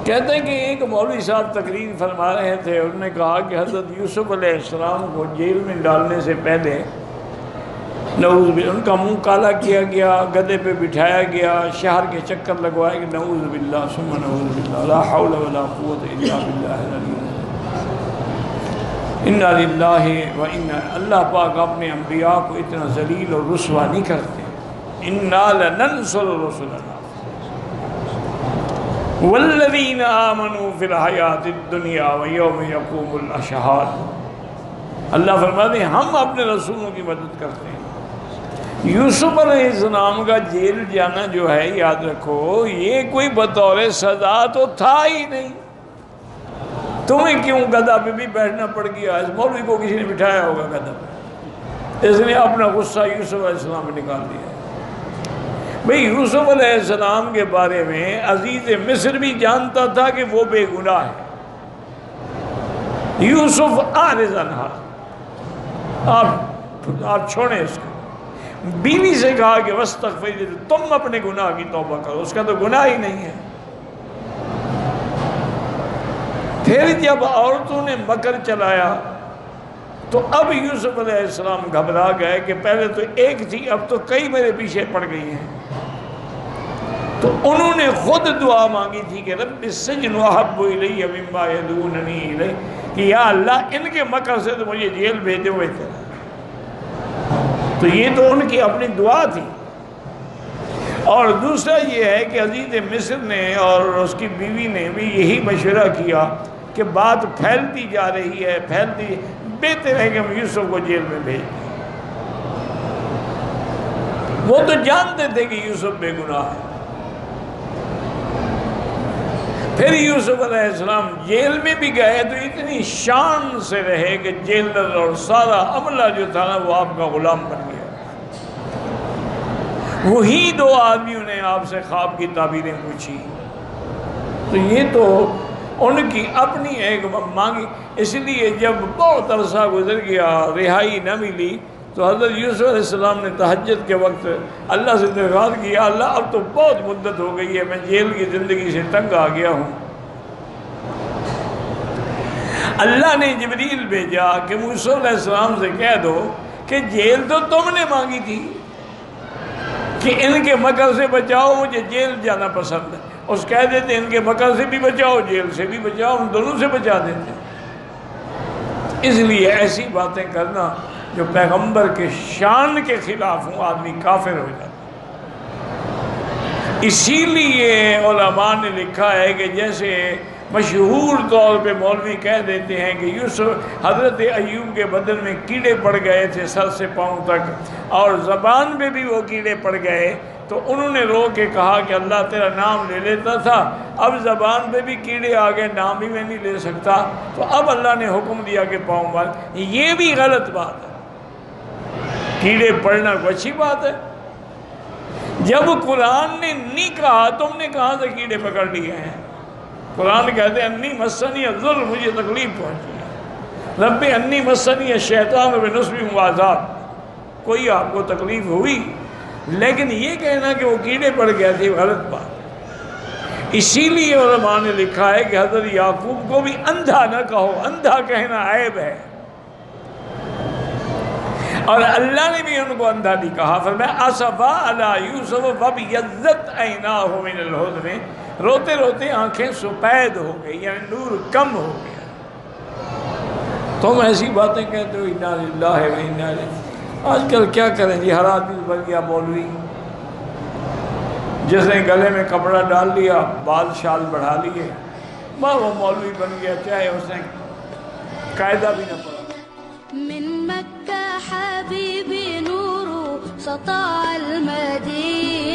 کہتے ہیں کہ ایک مولوی صاحب تقریر فرما رہے تھے، انہوں نے کہا کہ حضرت یوسف علیہ السلام کو جیل میں ڈالنے سے پہلے نعوذ باللہ ان کا منہ کالا کیا گیا، گدھے پہ بٹھایا گیا، شہر کے چکر لگوائے کہ نعوذ باللہ ثم نعوذ باللہ لا حول ولا قوت الا باللہ العلی العظیم۔ انا للہ و انا، اللہ پاک اپنے انبیاء کو اتنا ذلیل اور رسوا نہیں کرتے۔ انا لننصر رسلنا والذین آمنوا فی الحیات الدنیا ویوم یقوم الاشہاد۔ اللہ فرماتے ہیں ہم اپنے رسولوں کی مدد کرتے ہیں۔ یوسف علیہ السلام کا جیل جانا جو ہے، یاد رکھو، یہ کوئی بطور سزا تو تھا ہی نہیں۔ تمہیں کیوں گدھا پہ بھی بیٹھنا پڑ گیا؟ اس مولوی کو کسی نے بٹھایا ہوگا گدھا پہ، اس نے اپنا غصہ یوسف علیہ السلام پہ نکال دیا۔ بھئی یوسف علیہ السلام کے بارے میں عزیز مصر بھی جانتا تھا کہ وہ بے گناہ ہے۔ یوسف اعرض عنہا، آپ چھوڑیں اس کو۔ بیوی سے کہا کہ واستغفری، تم اپنے گناہ کی توبہ کرو، اس کا تو گناہ ہی نہیں ہے۔ پھر جب عورتوں نے مکر چلایا تو اب یوسف علیہ السلام گھبرا گئے کہ پہلے تو ایک تھی، اب تو کئی میرے پیچھے پڑ گئی ہیں۔ تو انہوں نے خود دعا مانگی تھی کہ رب السجن احب الی مما یدعوننی الیہ، کہ یا اللہ ان کے مکر سے تو مجھے جیل بھیجے ہوئے تھے۔ تو یہ تو ان کی اپنی دعا تھی۔ اور دوسرا یہ ہے کہ عزیز مصر نے اور اس کی بیوی نے بھی یہی مشورہ کیا کہ بات پھیلتی جا رہی ہے، پھیلتی، بہتر ہے کہ ہم یوسف کو جیل میں بھیج دیں۔ وہ تو جانتے تھے کہ یوسف بے گناہ ہے۔ پھر یوسف علیہ السلام جیل میں بھی گئے تو اتنی شان سے رہے کہ جیلر اور سارا عملہ جو تھا نا وہ آپ کا غلام بن گیا۔ وہی دو آدمیوں نے آپ سے خواب کی تعبیریں پوچھی، تو یہ تو ان کی اپنی ایک مانگی۔ اس لیے جب بہت عرصہ گزر گیا، رہائی نہ ملی، تو حضرت یوسف علیہ السلام نے تہجد کے وقت اللہ سے درخواست کی، یا اللہ اب تو بہت مدت ہو گئی ہے، میں جیل کی زندگی سے تنگ آ گیا ہوں۔ اللہ نے جبریل بھیجا کہ موسیٰ علیہ السلام سے کہہ دو کہ جیل تو تم نے مانگی تھی کہ ان کے مکر سے بچاؤ، مجھے جیل جانا پسند ہے۔ اس کہہ دیتے ان کے مکر سے بھی بچاؤ، جیل سے بھی بچاؤ، ان دونوں سے بچا دیتے۔ اس لیے ایسی باتیں کرنا جو پیغمبر کے شان کے خلاف ہوں، آدمی کافر ہو جاتا۔ اسی لیے علماء نے لکھا ہے کہ جیسے مشہور طور پہ مولوی کہہ دیتے ہیں کہ یوسف حضرت ایوب کے بدن میں کیڑے پڑ گئے تھے سر سے پاؤں تک، اور زبان پہ بھی وہ کیڑے پڑ گئے، تو انہوں نے رو کے کہا کہ اللہ تیرا نام لے لیتا تھا، اب زبان پہ بھی کیڑے آ گئے، نام بھی میں نہیں لے سکتا، تو اب اللہ نے حکم دیا کہ پاؤں مار۔ یہ بھی غلط بات ہے۔ کیڑے پڑنا کوئی اچھی بات ہے؟ جب قرآن نے نہیں کہا، تم نے کہاں سے کیڑے پکڑ لیے ہیں؟ قرآن کہتے ہیں انی مسنی الضر، مجھے تکلیف پہنچی ہے، رب انی مسنی الشیطان بنصب وعذاب، کوئی آپ کو تکلیف ہوئی، لیکن یہ کہنا کہ وہ کیڑے پڑ گئے تھے غلط بات۔ اسی لیے علماء نے لکھا ہے کہ حضرت یعقوب کو بھی اندھا نہ کہو، اندھا کہنا عیب ہے، اور اللہ نے بھی ان کو اندھا نہیں کہا۔ فرمایا اسفا علی یوسف فابیضت عیناہ من الحزن، روتے روتے آنکھیں سپید ہو گئی، یعنی نور کم ہو گیا۔ تم ایسی باتیں کہتے ہو انا للہ و انا الیہ۔ آج کل کیا کریں جی، ہر آدمی بن گیا مولوی، جس نے گلے میں کپڑا ڈال لیا، بال شال بڑھا لیے، وہ مولوی بن گیا، چاہے اس نے قاعدہ بھی نہ پڑھا۔ من مکہ حبیبی نور سطع المدینہ